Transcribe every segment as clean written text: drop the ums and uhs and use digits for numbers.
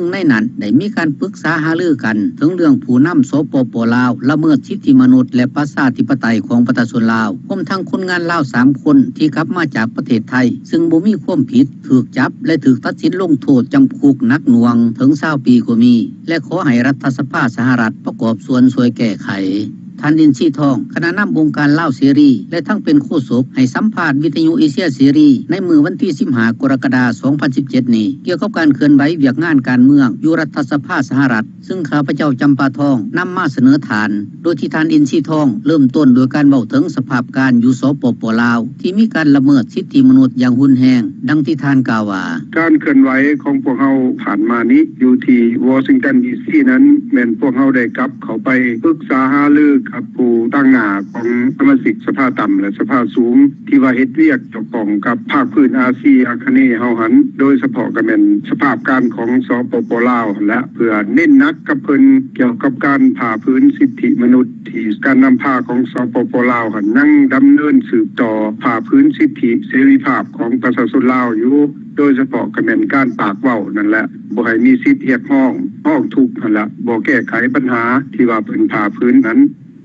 ซึ่งในนั้นได้มีการปรึกษาหารือกันถึงเรื่องผู้นำสปป.ลาวละเมิดสิทธิมนุษย์และประชาธิปไตยของประชาชนลาวรวมทั้งคนงานลาว3คนที่กลับมาจากประเทศไทยซึ่งบ่มีความผิดถูกจับและถูกตัดสินลงโทษจำคุกหนักหน่วงถึง20ปีก็มีและขอให้รัฐสภาสหรัฐประกอบส่วนช่วยแก้ไขท่านดินชีทองคณะนำองค์การลาวเสรีและทั้งเป็นโฆษกให้สัมภาษณ์วิทยุเอเชียเสรีในมื้อวันที่15กรกฎาคม2017นี้เกี่ยวกับการเคลื่อนไหวเวียกงานการเมืองอยู่รัฐสภาสหรัฐซึ่งข้าพเจ้าจำปาทองนำมาเสนอฐานโดยที่ท่านดินชีทองเริ่มต้นโดยการเว้าถึงสภาพการอยู่สปป.ลาวที่มีการละเมิดสิทธิมนุษย์อย่างรุนแรงดังที่ท่านกล่าวว่าการเคลื่อนไหวของพวกเฮาผ่านมานี้อยู่ที่วอชิงตันดีซีนั้นแม่นพวกเฮาได้กลับเข้าไปปรึกษาหารือกับผู้ตั้งหน้าของสมาชิกสภาต่ำและสภาสูงที่ว่าเฮ็ดเวียกเกี่ยวข้องกับภาคพื้นอาเซียอาคเนย์เฮาหันโดยเฉพาะก็แม่นสภาพการของสปป.ลาวและเพื่อเน้นหนักกับเพิ่นเกี่ยวกับการผ่าพื้นสิทธิมนุษย์ที่การนำพาของสปป.ลาวหันยังดำเนินสืบต่อผ่าพื้นสิทธิเสรีภาพของประชาชนลาวอยู่โดยเฉพาะก็แม่นการปากเว้านั่นแหละบ่ให้มีสิทธิเรียกร้องทุกข์นั่นแหละบ่แก้ไขปัญหาที่ว่าเพิ่นผ่าพื้นนั้น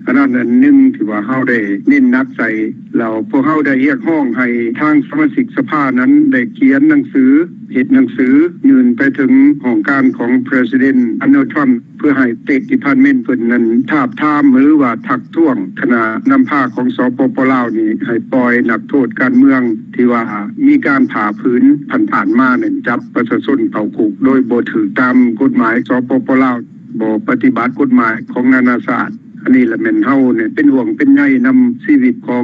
ขณะนั้นนึงที่ว่าเฮาได้เน้นหนักใส่แล้วพวกเฮาได้เรียกร้องให้ทางสมาชิกสภานั้นได้เขียนหนังสือเฮ็ดหนังสือยื่นไปถึงห้องการของ President Donald Trump เพื่อให้ State Department เพิ่นนั้นทาบทามหรือว่าทักท้วงคณะนำพาของสปป.ลาวนี่ให้ปล่อยนักโทษการเมืองที่ว่ามีการผ่าพื้นผ่านมานั้นจับประชาชนเข้าคุกโดยบ่ถูกตามกฎหมายสปป.ลาวบ่ปฏิบัติกฎหมายของนานาชาติอันนี้ละแม่นเฮาเนี่ยเป็นห่วงเป็นใยนำชีวิตของ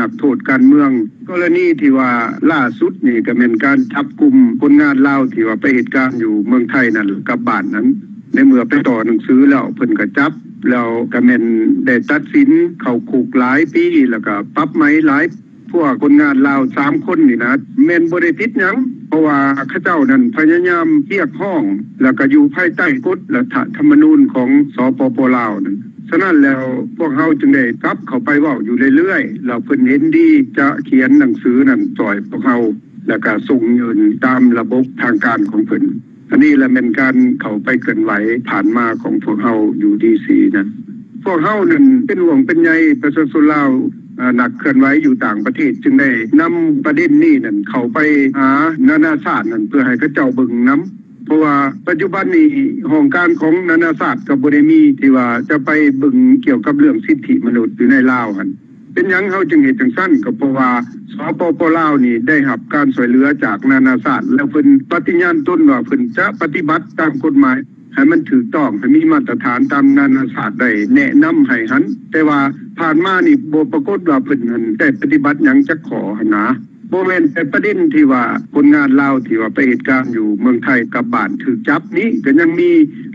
นักโทษการเมืองกรณีที่ว่าล่าสุดนี่ก็แม่นการจับกุมคนงานลาวที่ว่าไปเหตุการณ์อยู่เมืองไทยนั่นกับบ้านนั้นในเมื่อไปต่อหนังสือแล้วเพิ่นก็จับแล้วก็แม่นได้ตัดสินเข้าคุกหลายปีแล้วก็ปรับไหมหลายพวกคนงานลาว3คนนี่นะแม่นบ่ได้ผิดหยังเพราะว่าเขาเจ้านั้นพยายามเรียกร้องแล้วก็อยู่ภายใต้กฎรัฐธรรมนูญของสปป.ลาวนั้นฉะนั้นแล้วพวกเฮาจึงได้กลับเข้าไปเว้าอยู่เรื่อยๆแล้วเพิ่นเห็นดีจะเขียนหนังสือนั้นช่วยพวกเฮาแล้วก็ส่งยื่นตามระบบทางการของเพิ่นอันนี้แหละเป็นการเข้าไปเคลื่อนไหวผ่านมาของพวกเฮาอยู่ดีซีนั้นพวกเฮานั้นเป็นห่วงเป็นใยประชาชนลาวนักเคลื่อนไหวอยู่ต่างประเทศจึงได้นำประเด็นนี้นั้นเข้าไปหานานาชาตินั้นเพื่อให้เขาเจ้าเบิ่งนำเพราะว่าปัจจุบันนี้ห้องการของนานาชาติก็บ่ได้มีที่ว่าจะไปเบิ่งเกี่ยวกับเรื่องสิทธิมนุษย์อยู่ในลาวหั่นเป็นหยังเฮาจึงเฮ็ดจังซั่นก็เพราะว่าสปป.ลาวนี่ได้รับการช่วยเหลือจากนานาชาติแล้วเพิ่นปฏิญาณตนว่าเพิ่นจะปฏิบัติตามกฎหมายให้มันถูกต้องให้มีมาตรฐานตามนานาชาติได้แนะนำให้หันแต่ว่าผ่านมานี่บ่ปรากฏว่าเพิ่นนั้นได้ปฏิบัติหยังจักขอหั่นนะบ่แม่นแต่ประเด็นที่ว่าคนงานลาวที่ว่าไปเหตุการณ์อยู่เมืองไทยกับบ้านถูกจับนี้ก็ยังมี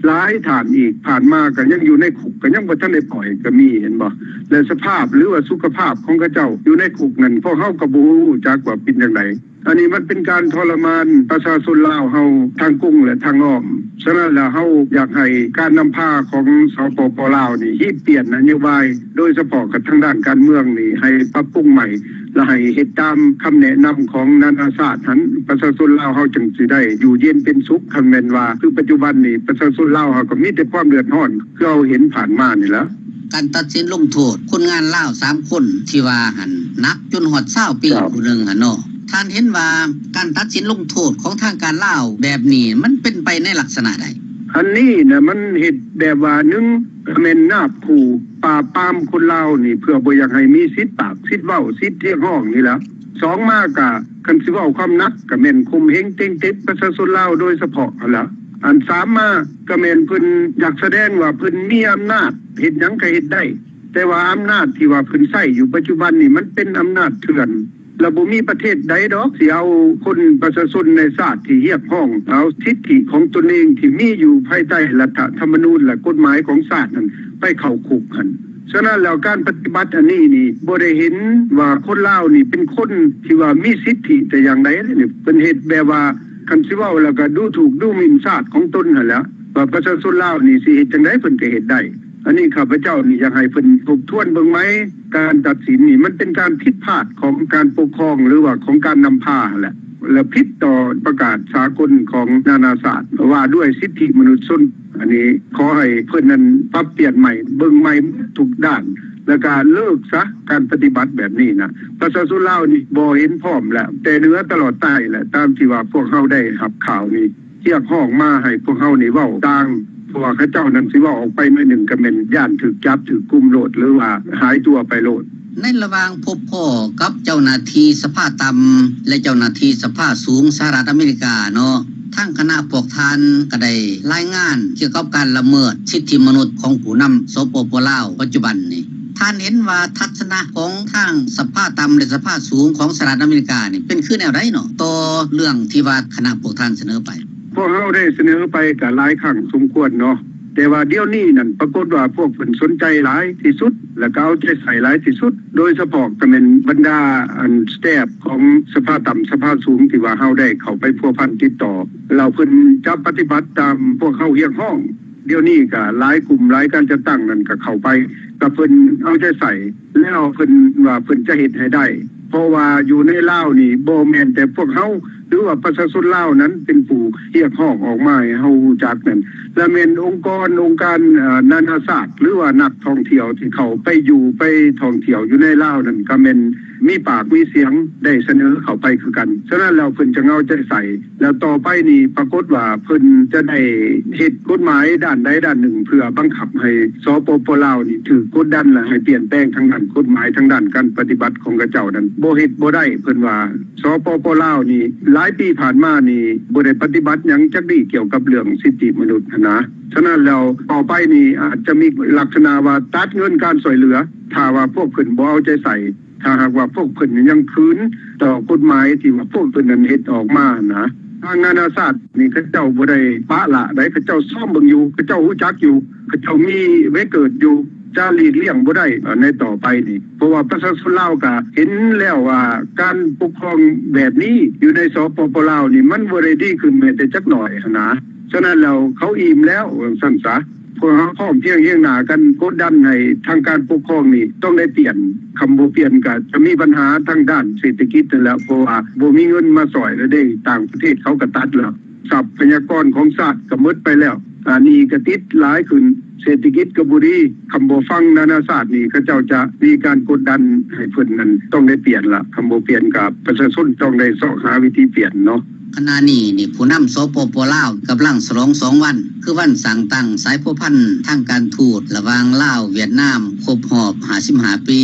หลายฐานอีกผ่านมาก็ยังอยู่ในคุกก็ยังบ่ทันได้ปล่อยก็มีเห็นบ่และสภาพหรือว่าสุขภาพของเขาเจ้าอยู่ในคุกนั้นพวกเฮาก็บ่รู้จักว่าเป็นจังไดอันนี้มันเป็นการทรมานประชาชนลาวเฮาทางกุ้งและทางอ้อมฉะนั้นแล้วเฮาอยากให้การนำพาของสปป.ลาวนี่ฮีเปลี่ยนนโยบายโดยเฉพาะกับทางด้านการเมืองนี่ให้ปรับปรุงใหม่และให้เฮ็ดตามคำแนะนำของนานาชาตินั้นประชาชนลาวเฮาจึงสิได้อยู่เย็นเป็นสุขคันแม่นว่าคือปัจจุบันนี้ประชาชนลาวเฮาก็มีแต่ความเดือดร้อนคือเราเห็นผ่านมานี่แหละการตัดสินลงโทษคนงานลาว3คนที่ว่าหั่นนักจนฮอด20ปีผู้นึงหั่นเนาะท่านเห็นว่าการตัดสินลงโทษของทางการลาวแบบนี้มันเป็นไปในลักษณะใดอันนี้น่ะมันเฮ็ดแบบว่า1แม่นนาบคู่ปราบปรามคนลาวนี่เพื่อบ่อยากให้มีสิทธิ์ปากสิทธิ์เว้าสิทธิ์เรียกร้องนี่ล่ะ2มาก็คันสิเว้าความนักก็แม่นคุมเฮงเต็งเต็กประชาชนลาวโดยเฉพาะหั่นล่ะอัน3มาก็แม่นเพิ่นอยากแสดงว่าเพิ่นมีอำนาจเฮ็ดหยังก็เฮ็ดได้แต่ว่าอำนาจที่ว่าเพิ่นใช้อยู่ปัจจุบันนี่มันเป็นอำนาจเถื่อนแล้วบ่มีประเทศใดดอกสิเอาคนประชาชนในชาติที่เรียกร้องเอาสิทธิของตนเองที่มีอยู่ภายใต้รัฐธรรมนูญและกฎหมายของชาตินั้นไปเข้าคุกหั่นฉะนั้นแล้วการปฏิบัติอันนี้นี่บ่ได้เห็นว่าคนลาวนี่เป็นคนที่ว่ามีสิทธิแต่อย่างใดนี่เพิ่นเฮ็ดแบบว่าคันสิเว้าแล้วก็ดูถูกดูหมิ่นชาติของตนหั่นแหละว่าประชาชนลาวนี่สิเฮ็ดจังได๋เพิ่นก็เฮ็ดได้อันนี้ข้าพเจ้านี่อยากให้เพิ่นทบทวนเบิ่งไหมการตัดสินนี่มันเป็นการผิดพลาดของการปกครองหรือว่าของการนำพาแหละ และผิดต่อประกาศสากลของนานาชาติว่าด้วยสิทธิมนุษยชนอันนี้ขอให้เพิ่นนั้นปรับเปลี่ยนใหม่เบิ่งใหม่ทุกด้านและการเลิกซะการปฏิบัติแบบนี้นะประชาชนลาวนี่บ่เห็นพร้อมแล้วแต่เหนือตลอดใต้แหละตามที่ว่าพวกเฮาได้รับข่าวนี้เรียกร้องมาให้พวกเฮานี่เว้าต่างเพราะว่าเขาเจ้านั้นสิเว้าออกไปหน่อยนึงก็แม่นย่านถูกจับถูกกุมโลดหรือว่าหายตัวไปโลดในระหว่างพบพ่อกับเจ้าหน้าที่สภาต่ำและเจ้าหน้าที่สภาสูงสหรัฐอเมริกาเนาะทางคณะพวกท่านก็ได้รายงานเกี่ยวกับการละเมิดสิทธิมนุษย์ของผู้นำสปป.ลาวปัจจุบันนี้ท่านเห็นว่าทัศนะของทางสภาต่ำและสภาสูงของสหรัฐอเมริกานี่เป็นคือแนวใดเนาะต่อเรื่องที่ว่าคณะพวกท่านเสนอไปพวกเฮาได้เสนอไปก็หลายครั้งสมควรเนาะแต่ว่าเดี๋ยวนี้นั่นปรากฏว่าพวกเพิ่นสนใจหลายที่สุดและก็เอาใจใส่หลายที่สุดโดยเฉพาะก็เป็นบรรดาสตาฟของสภาต่ำสภาสูงที่ว่าเฮาได้เข้าไปพัวพันติดต่อเราเพิ่นจะปฏิบัติตามพวกเฮาเรียกร้องเดี๋ยวนี้ก็หลายกลุ่มหลายการจะตั้งนั่นก็เข้าไปก็เพิ่นเอาใจใส่แล้วเพิ่นว่าเพิ่นจะเฮ็ดให้ได้เพราะว่าอยู่ในลาวนี่บ่แม่นแต่พวกเฮาหรือว่าประชาชนลาวนั้นเป็นผู้เรียกร้องออกมาให้เฮารู้จักนั่นและแม่นองค์การนานาชาติหรือว่านักท่องเที่ยวที่เขาไปอยู่ไปท่องเที่ยวอยู่ในลาวนั่นก็แม่นมีปากมีเสียงได้เสนอเข้าไปคือกันฉะนั้นแล้วเพิ่นจะเอาใจใส่แล้วต่อไปนี่ปรากฏว่าเพิ่นจะได้เฮ็ดกฎหมายด้านใดด้านหนึ่งเพื่อบังคับให้สปป.ลาวนี่ถือกดดันและให้เปลี่ยนแปลงทางด้านกฎหมายทางด้านการปฏิบัติของกระเจ้านั้นบ่เฮ็ดบ่ได้เพิ่นว่าสปป.ลาวนี่หลายปีผ่านมานี่บ่ได้ปฏิบัติหยังจักดีเกี่ยวกับเรื่องสิทธิมนุษย์นะฉะนั้นแล้วต่อไปนี่อาจจะมีลักษณะว่าตัดเงินการช่วยเหลือถ้าว่าพวกเพิ่นบ่เอาใจใส่ถ้าหากว่าพวกเพิ่นยังคืนต่อกฎหมายที่ว่าพวกเพิ่นนั้นเฮ็ดออกมานะทางนานาชาตินี่เขาเจ้าบ่ได้ปะละได้เขาเจ้าซ่อมเบิ่งอยู่เขาเจ้ารู้จักอยู่เขาเจ้ามีไว้เกิดอยู่จะหลีกเลี่ยงบ่ได้ในต่อไปนี่เพราะว่าประชาชนลาวก็เห็นแล้วว่าการปกครองแบบนี้อยู่ในสปป.ลาวนี่มันบ่ได้ดีขึ้นแม้แต่จักหน่อยนะฉะนั้นแล้วเขาอิ่มแล้วซั่นซะพวกเฮาพร้อมเพียงเฮียงหน้ากันกดดันให้ทางการปกครองนี่ต้องได้เปลี่ยนคำบ่เปลี่ยนก็จะมีปัญหาทางด้านเศรษฐกิจนั่นแหละเพราะว่าบ่มีเงินมาช่วยแล้วได้ต่างประเทศเขาก็ตัดแล้วทรัพยากรของชาติก็หมดไปแล้วอันนี้ก็ติดหลายขึ้นเศรษฐกิจก็บ่ดีคำบ่ฟังนานาชาตินี่เขาเจ้าจะมีการกดดันให้เพิ่นนั้นต้องได้เปลี่ยนล่ะคำบ่เปลี่ยนกับประชาชนต้องได้เสาะหาวิธีเปลี่ยนเนาะขณะนี้นี่ผู้นำสปป.ลาวกำลังฉลอง2วันคือวันสร้างตั้งสายพัวพันธ์ทางการทูตระหว่างลาวเวียดนามครบรอบ55ปี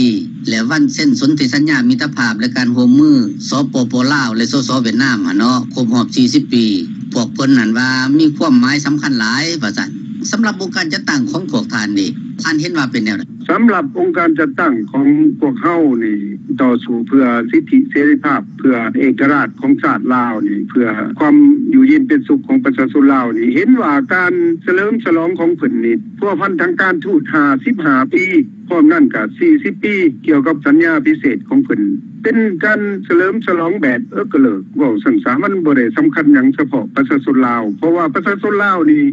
และวันเส้นสนธิสัญญามิตรภาพและการร่วมมือสปป.ลาวและสส.เวียดนามเนาะครบรอบ40ปีพวกเพิ่นนั่นว่ามีความหมายสำคัญหลายว่าซั่นสำหรับองค์การจัดตั้งของพวกท่านนี่ท่านเห็นว่าเป็นแนวใดสำหรับองค์การจัดตั้งของพวกเฮานี่ต่อสู้เพื่อสิทธิเสรีภาพเพื่อเอกราชของชาติลาวนี่เพื่อความอยู่เย็นเป็นสุขของประชาชนลาวนี่เห็นว่าการเฉลิมฉลองของเพิ่นนี่พัวพันทางการทูต55ปีพร้อมนั้นก็40ปีเกี่ยวกับสัญญาพิเศษของเพิ่นเป็นการเฉลิมฉลองแบบกะเลิกเว้าซั่นซะมันบ่ได้สำคัญหยังเฉพาะประชาชนลาวเพราะว่าประชาชนลาวนี่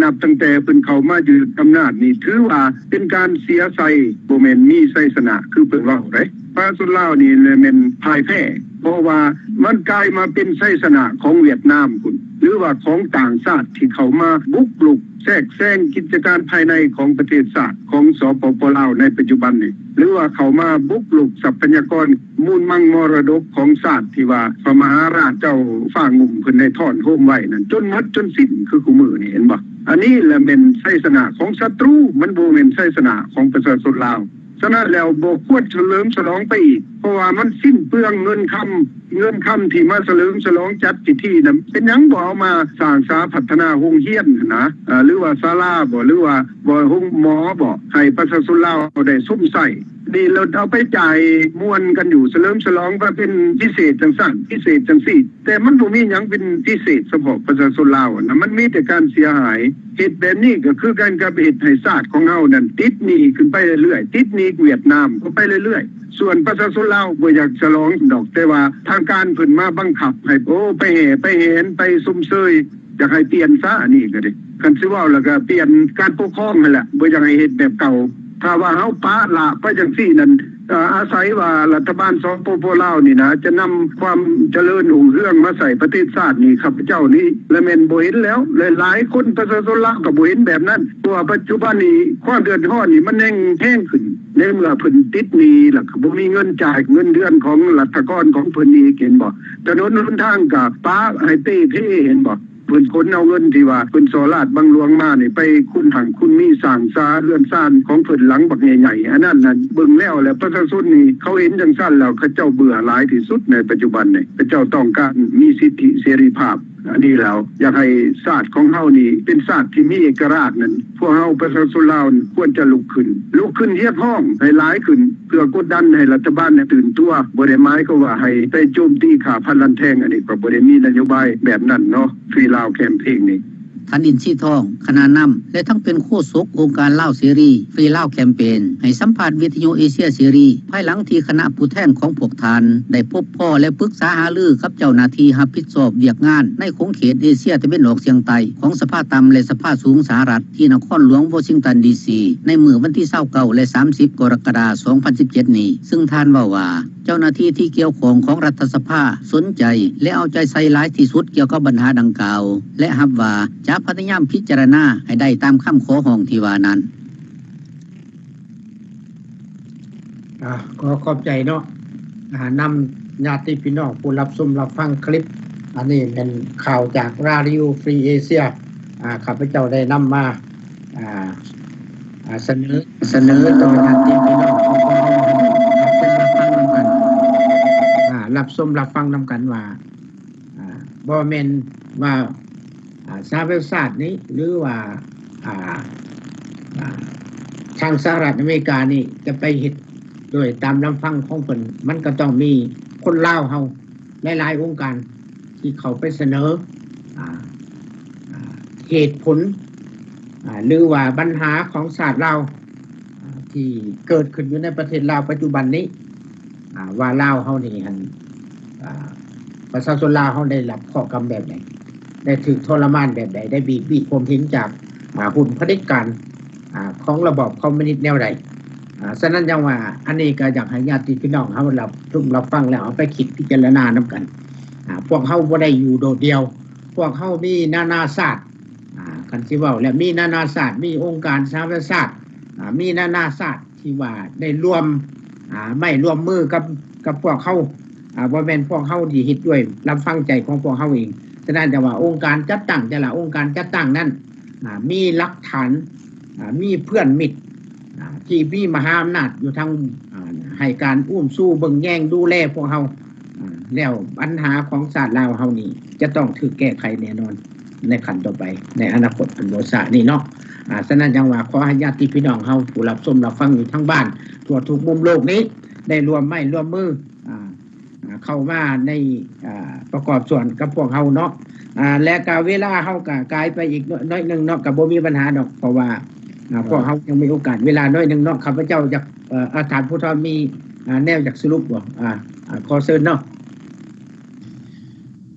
นับตั้งแต่เพิ่นเข้ามายึดอำนาจนี่ถือว่าเป็นการเสียใส่บ่แม่นมีไสชนะคือเพิ่นเว้าเด้ประชาชนลาวนี่แม่นพ่ายแพ้เพราะว่ามันกลายมาเป็นไสชนะของเวียดนามพุ่นหรือว่าของต่างชาติที่เข้ามาบุกรุกแทรกแซงกิจการภายในของประเทศชาติของสปป.ลาวในปัจจุบันนี้หรือว่าเข้ามาบุกรุกทรัพยากรมูลมั่งมรดกของชาติที่ว่าพระมหาราชเจ้าฟ้างุ่มเพิ่นได้ถอนโฮมไว้นั่นจนหมดจนสิ้นคือคู่มือนี่เห็นบ่อันนี้แหละเป็นไสชนะของศัตรูมันบ่แม่นไสชนะของประชาชนลาวฉะนั้นแล้วบ่ควรเฉลิมฉลองไปอีกเพราะว่ามันสิ้นเปลืองเงินคำที่มาเฉลิมฉลองจัดพิธีนั้นเป็นหยังบ่เอามาสร้างสาพัฒนาโรงเรียนนะหรือว่าศาลาบ่หรือว่าบ่โรงหมอบ่ให้ประชาชนลาวได้ซุ่มใส่นี่เราเอาไปจ่ายมวนกันอยู่เฉลิมฉลองว่าเป็นพิเศษจังซั่นพิเศษจังซี่แต่มันบ่มีหยังเป็นพิเศษเฉพาะประชาชนลาวนะมันมีแต่การเสียหายเหตุแบบนี้ก็คือการกระเฮ็ดให้ชาติของเฮานั้นติดหนี้ขึ้นไปเรื่อยๆติดหนี้เวียดนามก็ไปเรื่อยๆส่วนประชาชนลาวบ่อยากฉลองดอกแต่ว่าทางการเพิ่นมาบังคับให้ไปแห่ไปเห็นไปซุ่มเซยอยากให้เปลี่ยนซะอันนี้ก็ดิคันสิเว้าแล้วก็เปลี่ยนการปกครองนั่นแหละบ่อยากให้เฮ็ดแบบเก่าถ้าว่าเฮาปะละไปจังซี่นั้น อาศัยว่ารัฐบาลสปป.ลาวนี่นะจะนำความเจริญรุ่งเรืองมาใส่ประเทศชาตินี่ข้าพเจ้านี่และแม่นบ่เห็นแล้วหลายๆคนประชาชนลาวก็บ่เห็นแบบนั้นเพราะว่าปัจจุบันนี้ความเดือดร้อนนี่มันแห้งขึ้นในเมื่อเพิ่นติดหนี้แล้วก็บ่มีเงินจ่ายเงินเดือนของรัฐกรของเพิ่นนี่เห็นบ่ถนนหนทางก็ป้าให้เท่เห็นบ่เพิ่นคนเอาเงินที่ว่าเพิ่นสอลาดบังหลวงมานี่ไปคุณหังคุณมีสร้างซาเรือนซ่านของเพิ่นหลังบักใหญ่ๆอันนั้นน่ะเบิ่งแล้วประชาชนนี่เขาเห็นจังซั่นแล้วเขาเจ้าเบื่อหลายที่สุดในปัจจุบันนี่เขาเจ้าต้องการมีสิทธิเสรีภาพอันนี้แล้วอยากให้ชาติของเฮานี่เป็นชาติที่มีเอกราชนั้นพวกเฮาประชาชนลาวควรจะลุกขึ้นเรียกร้องให้หลายขึ้นเพื่อกดดันให้รัฐบาลตื่นตัวบ่ได้หมายก็ว่าให้ไปโจมตีข่าพันลันแทงอันนี้ก็บ่ได้มีนโยบายแบบนั้นเนาะฟรีลาวแคมเปญนี่ท่านอินทรีทองคณะนำและทั้งเป็นโฆษกองค์การลาวเสรีฟรีลาวแคมเปญให้สัมภาษณ์วิทยุเอเชียเสรีภายหลังที่คณะผู้แทนของพวกท่านได้พบพ่อและปรึกษาหารือกับเจ้าหน้าที่รับผิดชอบเวียกงานในขงเขตเอเชียตะวันออกเฉียงใต้ของสภาต่ำและสภาสูงสหรัฐที่นครหลวงวอชิงตันดีซีในมื้อวันที่29และ30กรกฎาคม2017นี้ซึ่งท่านว่าเจ้าหน้าที่ที่เกี่ยวข้องของรัฐสภาสนใจและเอาใจใส่หลายที่สุดเกี่ยวกับปัญหาดังกล่าวและรับว่าจะพยายามพิจารณาให้ได้ตามคำขอร้องที่ว่านั้นก็ขอบใจเนาะนำญาติพี่น้องผู้รับชมรับฟังคลิปอันนี้เป็นข่าวจาก Radio Free Asia ข้าพเจ้าได้นำมาเสนอต่อญาติพี่น้องรับชมรับฟังนำกันว่าบ่แม่นว่าสหรัฐศาสตร์นี้หรือว่าทางสหรัฐอเมริกานี่จะไปเฮ็ดโดยตามลำฟังของเพิ่นมันก็ต้องมีคนลาวเฮาหลายๆองค์การที่เขาไปเสนอเหตุผลหรือว่าปัญหาของชาติลาวที่เกิดขึ้นอยู่ในประเทศลาวปัจจุบันนี้ว่าลาวเฮานี่หั่นประชาชนลาวเฮาได้รับข้อกรรมแบบไหนได้ถูกทรมานแบบใดได้บีบข่มเหงจากหุ่นเผด็จการของระบอบคอมมิวนิสต์แนวใดฉะนั้นจังว่าอันนี้ก็อยากให้ญาติพี่น้องเฮารับฟังแล้วเอาไปคิดพิจารณานำกันพวกเฮาบ่ได้อยู่โดดเดียวพวกเฮามีนานาชาติคันสิเว้าแล้วมีนานาชาติมีองค์การสหประชาชาติมีนานาชาติที่ว่าได้ร่วมไม่ร่วมมือกับพวกเฮาบ่แม่นพวกเฮาที่เฮ็ดด้วยรับฟังใจของพวกเฮาเองฉะนั้นแต่ว่าองค์การจัดตั้งแต่ละองค์การจัดตั้งนั้นมีหลักฐานมีเพื่อนมิตรที่มีมหาอำนาจอยู่ทั้งให้การอุ้มสู้เบิ่งแย่งดูแลพวกเฮาแล้วปัญหาของชาติลาวเฮานี่จะต้องถูกแก้ไขแน่นอนในขั้นต่อไปในอนาคตอันบ่ช้านี่เนาะฉะนั้นจังว่าขอให้ญาติพี่น้องเฮาผู้รับชมรับฟังอยู่ทั้งบ้านทั่วทุกมุมโลกนี้ได้ร่วมมือเข้ามาในประกอบส่วนกับพวกเฮาเนาะและก็เวลาเฮาก็กลายไปอีกน้อยนึงเนาะก็บ่มีปัญหาดอกเพราะว่าพวกเฮายังมีโอกาสเวลาน้อยนึงเนาะข้าพเจ้าอยากอาจารย์ผู้ทอมีแนวอยากสรุปบ่ขอเชิญเนาะ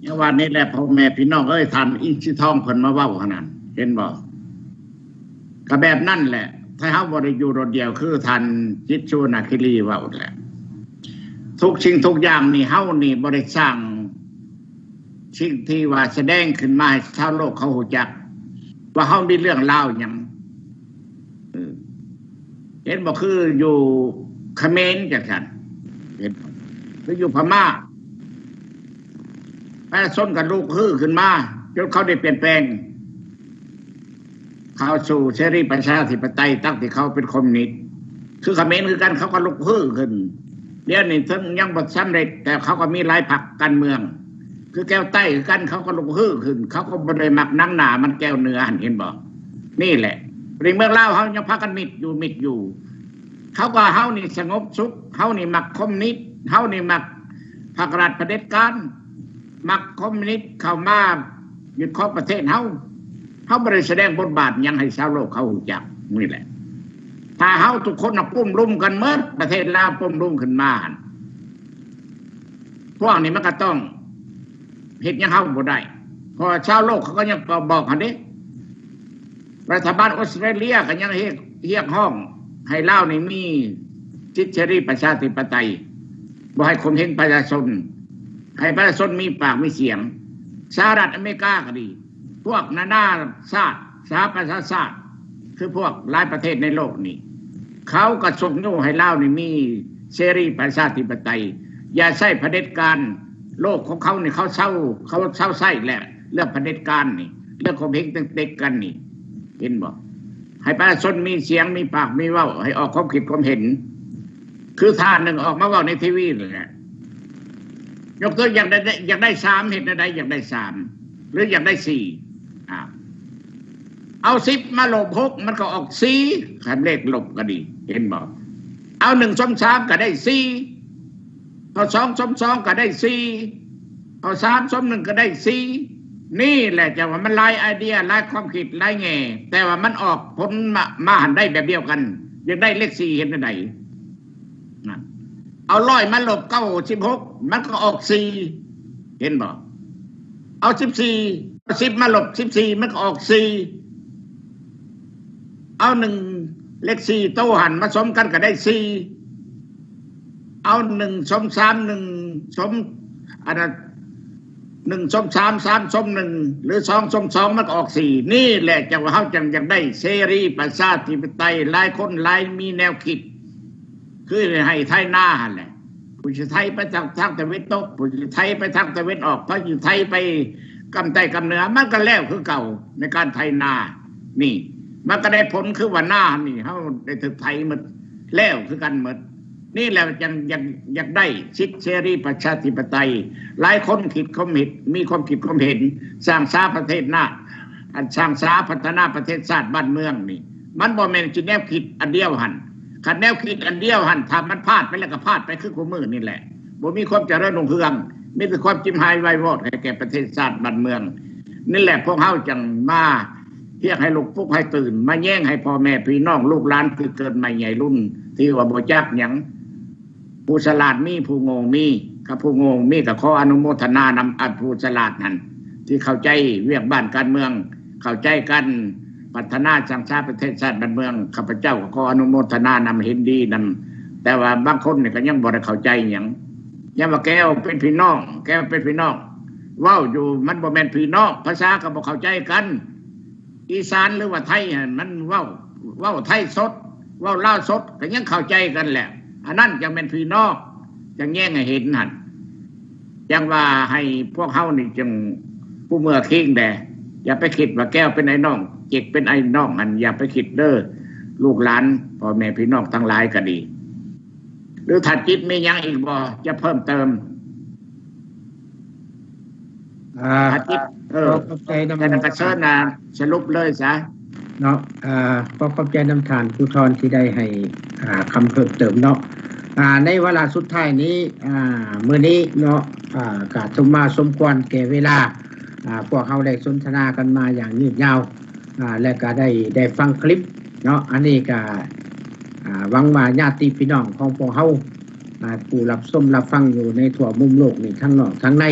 อย่างว่านี้แหละพ่อแม่พี่น้องเอ้ยท่านอินทรีทองเพิ่นมาเว้าขนาดเห็นบ่ก็แบบนั้นแหละถ้าเฮาบ่ได้อยู่โดดเดียวคือท่านจิตชูนาคิรีเว้าแหละทุกสิ่งทุกอย่างนี่เฮานี่บ่ได้สร้างสิ่งที่ว่าแสดงขึ้นมาให้ชาวโลกเขารู้จักว่าเฮามีเรื่องราวหยังเห็นบ่คืออยู่เขมรจังซั่นเห็นหรืออยู่พม่าประชาชนก็ลุกฮือขึ้นมาจนเขาได้เปลี่ยนแปลงเข้าสู่เสรีประชาธิปไตยตั้งที่เขาเป็นคอมมิวนิสต์คือเขมรคือกันเขาก็ลุกฮือขึ้นเดี๋ยวนี้ถึงยังบ่สำเร็จแต่เขาก็มีหลายพรรคการเมืองคือแก้วใต้คือกันเขาก็ลุกฮือขึ้นเขาก็บ่ได้มักนังหน้ามันแก้วเหนือเห็นบ่นี่แหละในเมืองลาวเฮายังพากันมิดอยู่เขาก็เฮานี่สงบสุขเฮานี่มักคอมมิวนิสต์เฮานี่มักพรรครัฐเผด็จการมักคอมมิวนิสต์เข้ามายึดครองประเทศเฮาบ่ได้แสดงบทบาทหยังให้ชาวโลกเขารู้จักนี่แหละถ้าเฮาทุกคนปุ้มรุมกันหมดประเทศลาวปุ้มรุมขึ้นมาพวกนี้มันก็ต้องเฮ็ดหยังเฮาบ่ได้เพราะชาวโลกเขาก็ยังบอกหั่นเด้รัฐบาลออสเตรเลียก็ยังเรียกร้องให้ลาวนี่มี สิทธิเสรีประชาธิปไตยบ่ให้ข่มเหงประชาชนให้ประชาชนมีปากมีเสียงสหรัฐอเมริกาก็ดีพวกนานาชาติสหประชาชาติคือพวกหลายประเทศในโลกนี้เขาก็ส่งโย่ให้ลาวนี่มีเสรีประชาธิปไตยอย่าใช้เผด็จการโลกของเขาเนี่ยเขาเศร้าไส้แหละเรื่องเผด็จการนี่เรื่องข่มเหงเด็กกันนี่เห็นบ่ให้ประชาชนมีเสียงมีปากมีเว้าให้ออกความคิดความเห็นคือท่านหนึ่งออกมาเว้าในทีวีเลยแหละยกตัวอย่างอยากได้3เห็นอะไรอยากได้3หรืออยากได้4เอา10มาลบ6มันก็ออก4คันเลขลบก็ดีเห็นบ่เอา1 2 3ก็ได้4เอา2 2 2ก็ได้4เอา3 2 1ก็ได้4นี่แหละจะว่ามันหลายไอเดียหลายความคิดหลายแง่แต่ว่ามันออกผลมาหันได้แบบเดียวกันอยากได้เลข4เห็นได้เอา100มาลบ96มันก็ออก4เห็นบ่เอา14 10มาลบ14มันก็ออก4เอา1เลข4โตหันมาสมกันก็ได้4เอา1สม3 1สมอันนั้น1สม3 3สม1หรือ2สม2มันก็ออก4นี่แหละจังว่าเฮาจังอยากได้เสรีประชาธิปไตยหลายคนหลายมีแนวคิดคือให้ไทยหน้าหั่นแหละผู้สิไทยไปทางตะวันตกผู้สิไทยไปทางตะวันออกผู้สิไทยไปกำใต้กำเหนือมันก็แล้วคือเก่าในการไทยนานี่มันก็ได้ผลคือว่าหน้านี่เฮาได้ถึกไทยหมดแล้วคือกันหมดนี่แหละจังอยากได้สิทธิเสรีประชาธิปไตยหลายคนคิดความเห็นมีความคิดความเห็นสร้างสาประเทศหน้าอันสร้างสาพัฒนาประเทศชาติบ้านเมืองนี่มันบ่แม่นสิแนวคิดอันเดียวหั่นคันแนวคิดอันเดียวหั่นถ้ามันพลาดไปแล้วก็พลาดไปคือคู่มือนี่แหละบ่มีความเจริญรุ่งเรืองมีแต่ความจิ้มหายไววอดให้แก่ประเทศชาติบ้านเมืองนี่แหละพวกเฮาจังมาเรียกให้ลูกปลุกให้ตื่นมาแย่งให้พ่อแม่พี่น้องลูกหลานที่เกิดใหม่ใหญ่รุ่นที่ว่าบ่จักหยังผู้ฉลาดมีผู้โง่มีกับผู้โง่มีก็ขออนุโมทนานำอันผู้ฉลาดนั้นที่เข้าใจเวียกบ้านการเมืองเข้าใจกันพัฒนาสร้างชาติประเทศชาติบ้านเมืองข้าพเจ้าขออนุโมทนานำเห็นดีนำแต่ว่าบางคนเนี่ยก็ยังบ่ได้เข้าใจหยังยังว่าแก้วเป็นพี่น้องแก้วเป็นพี่น้องเว้าอยู่มันบ่แม่นพี่น้องภาษาก็บ่เข้าใจกันอีสานหรือว่าไทยมันเว้าไทยสดเว้าลาวสดก็ยังเข้าใจกันแหละอันนั้นจังเป็นพี่น้องจังแย่งให้เห็นหั่นจังว่าให้พวกเฮานี่จังผู้เมื่อคิงแดอย่าไปคิดว่าแก้วเป็นไอ้น้องเจ็กเป็นไอ้น้องอันอย่าไปคิดเด้อลูกหลานพ่อแม่พี่น้องทั้งหลายก็ดีหรือถัดจิตมียังอีกบ่จะเพิ่มเติมถัดจิตแต่นักเชิญนะสรุปเลยซะเนาะขอขอบใจนำทานผู้ทอนที่ได้ให้คำเพิ่มเติมเนาะในเวลาสุดท้ายนี้มื้อนี้เนาะก็สมควรแก่เวลาพวกเขาได้สนทนากันมาอย่างยืดยาวและก็ได้ฟังคลิปเนาะอันนี้ก็หวังว่าญาติพี่น้องของพวกเขาผู้รับชมรับฟังอยู่ในทั่วมุมโลกนี่ทั้งนอกทั้งใน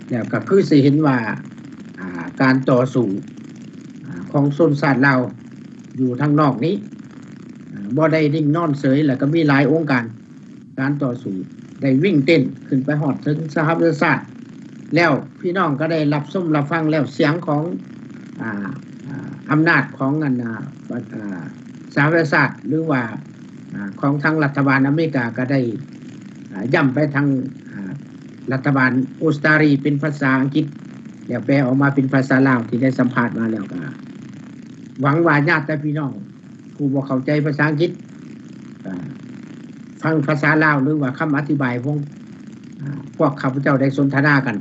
แล้วก็คือสิเห็นว่าการต่อสู้ของชนชาติเราอยู่ทางนอกนี้บ่ได้นิ่งนอนเฉยแล้วก็มีหลายองค์การต่อสู้ได้วิ่งเต้นขึ้นไปฮอดถึงสหประชาชาติแล้วพี่น้องก็ได้รับชมรับฟังแล้วเสียงของอำนาจของสหประชาชาติหรือว่าของทางรัฐบาลอเมริกาก็ได้ย่ำไปทางรัฐบาลออสเตรเลียเป็นภาษาอังกฤษแล้วแปลออกมาเป็นภาษาลาวที่ได้สัมภาษณ์มาแล้วก็หวังว่าญาติพี่น้องผู้บ่เข้าใจภาษาอังกฤษฟังภาษาลาวหรือว่าคำอธิบายพวกข้าพเจ้าได้สนทนากัน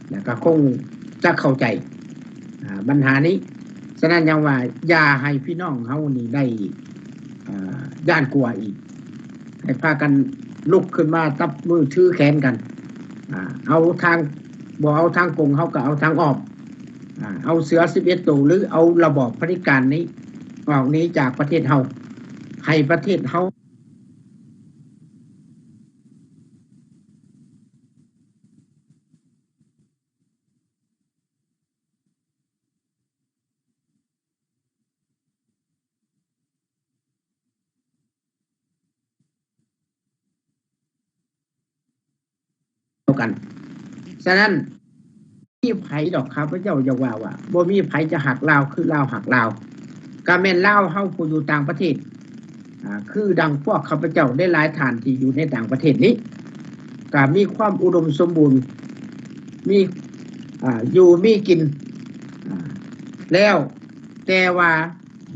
แล้วก็คงจะเข้าใจปัญหานี้ฉะนั้นยังว่าอย่าให้พี่น้องเฮานี่ได้ย่านกลัวอีกให้พากันลุกขึ้นมาตับมือถือแขนกันเอาทางบ่เอาทางกงเฮาก็เอาทางออกเอาเสือ11ตัวหรือเอาระบอบเผด็จการนี้ออกนี้จากประเทศเฮาให้ประเทศเฮา กันฉะนั้นมีไผดอกข้าพเจ้าอย่าว่าบ่มีไผจะหักลาวคือลาวหักลาวก็แม่นลาวเฮาผู้อยู่ต่างประเทศคือดังพวกข้าพเจ้าได้หลายฐานที่อยู่ในต่างประเทศนี้ก็มีความอุดมสมบูรณ์มีอยู่มีกินแล้วแต่ว่า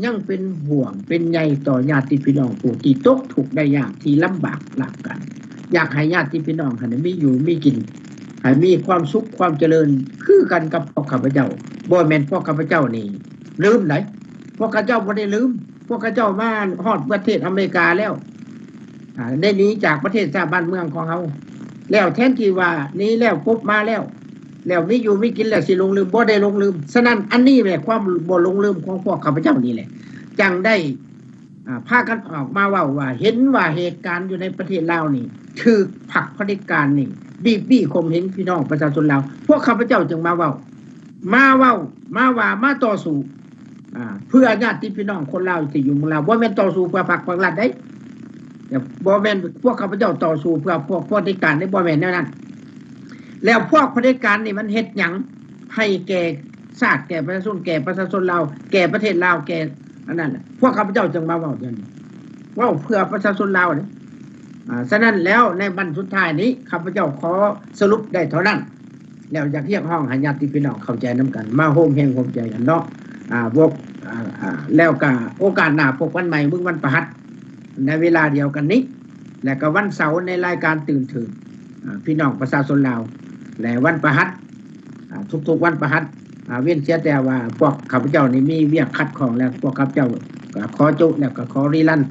ยังเป็นห่วงเป็นใยต่อญาติพี่น้องผู้ที่ตกทุกข์ได้ยากที่ลำบากลำกันอยากให้ญาติพี่น้องให้มีอยู่มีกินให้มีความสุขความเจริญคือกันกับพวกข้าพเจ้าบ่แม่นพวกข้าพเจ้านี่ลืมไหนพวกข้าพเจ้าบ่ได้ลืมพวกข้าพเจ้ามาฮอดประเทศอเมริกาแล้วได้หนีจากประเทศชาติบ้านเมืองของเฮาแล้วแทนที่ว่านี้แล้วปุ๊บมาแล้วมีอยู่มีกินแล้วสิลงลืมบ่ได้ลงลืมฉะนั้นอันนี้แหละความบ่ลงลืมของพวกข้าพเจ้านี่แหละจังได้พากันออกมาว่าเห็นว่าเหตุการณ์อยู่ในประเทศลาวนี่ถูกผลักเผด็จการนี่บีบข่มเหงพี่น้องประชาชนลาวพวกข้าพเจ้าจึงมาว่ามาต่อสู้เพื่อญาติพี่น้องคนลาวที่อยู่เมืองลาวบ่แม่นต่อสู้เพื่อพรรครัฐได้บ่แม่นพวกข้าพเจ้าต่อสู้เพื่อพวกเผด็จการได้บ่แม่นแนวนั้นแล้วพวกเผด็จการนี่มันเฮ็ดหยังให้แก่ชาติแก่ประชาชนลาวแก่ประเทศลาวแก่อันนั้นพวกข้าพเจ้าจึงมาเว้าอย่างนี้เว้าเพื่อประชาชนลาวนี่ฉะนั้นแล้วในบรรสุดท้ายนี้ข้าพเจ้าขอสรุปได้เท่านั้นแล้วอยากเรียกห้องให้ญาติพี่น้องเข้าใจนํกันมาโฮมแห่งโฮมใจกันเนาะแล้วก็โอกาสหน้าพบกันใหม่มื้อวันพฤหัสในเวลาเดียวกันนี้และก็วันเสาร์ในรายการตื่นถึงพี่น้องประชาชนลาวและวันพฤหัสทุกๆวันพฤหัสเว้นเสียแต่ว่าพวกข้าพเจ้านี่มีเวียกคัดของแล้วพวกข้าพเจ้าก็ขอจุแล้วก็ขอรีลัน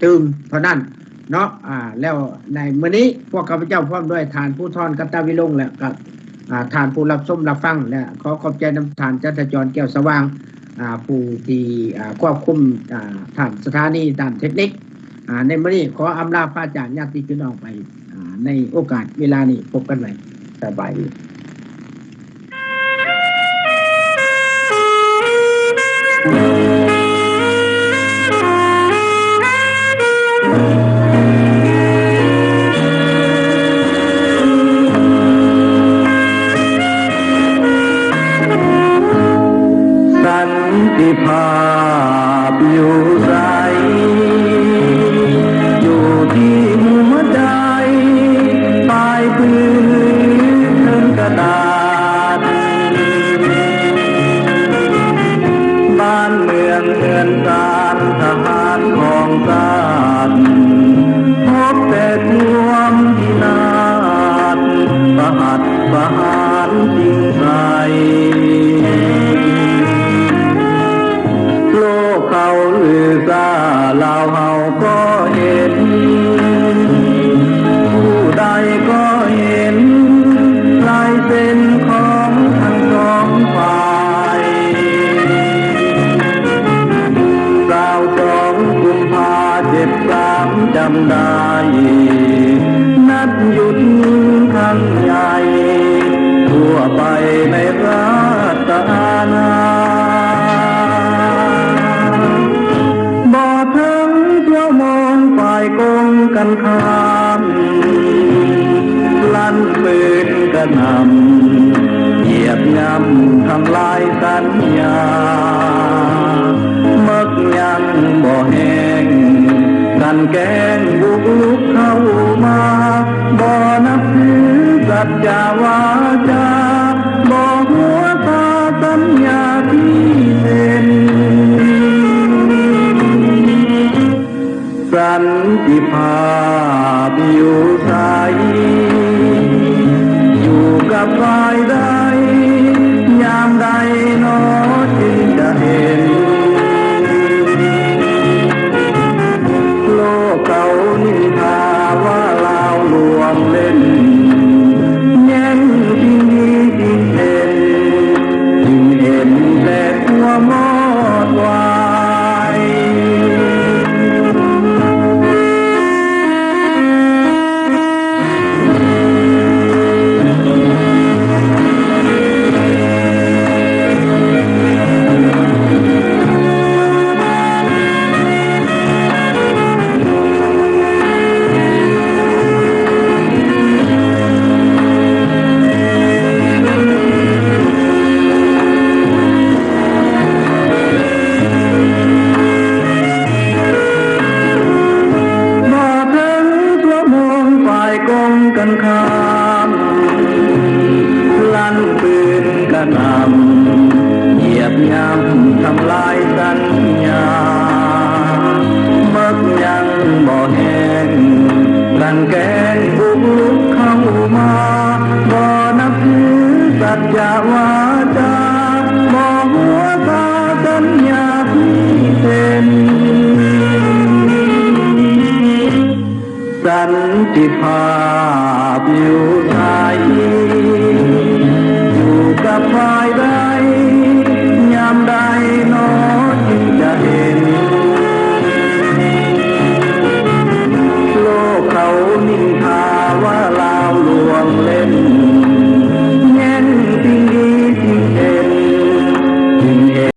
ตื่มเท่านั้นเนาะแล้วในมื้อนี้พวกข้าพเจ้าพร้อมด้วยทานผู้ทอนกัตตาวิลงและกับทานผู้รับชมรับฟังและขอขอบใจนำทานจันทจรแก้วสว่างผู้ที่ควบคุมทางสถานีด้านเทคนิคในมื้อนี้ขออำลาพระอาจารย์ญาติพี่น้องไปในโอกาสเวลานี้พบกันใหม่สบายดีสันติภาพอยู่ใสอยู่ที่หัวใจปลายปืนเทินกระดาษบ้านเมืองเมือนการทหารของชาติพบแต่ท่วมพินาศประหัตประหารจริงใจโลกเขาลือซาลาวเฮาก็เห็นผู้ใดก็เห็นลายเส้นของทั้งสองฝ่าย22 กุมภา73จำได้นัดหยุดครั้งใหญ่ทั่วไปในราชอาณากันข้ามลั่นปืนกระหน่ำเหยียบย่ำทำลายสัญญามักยังบ่แห้งกันแกงบุกลุกเข้ามาบ่นับถือสัจจาวาจาบ่หัวตาสัญญาที่เซ็นสันติภาพอยู่ใสอยู่กับฝ่ายใดยามใดหนอจึงจะเห็นโลกเขานินทาว่าลาวลวงเล่นแย่ง นติภาพอยู่ไส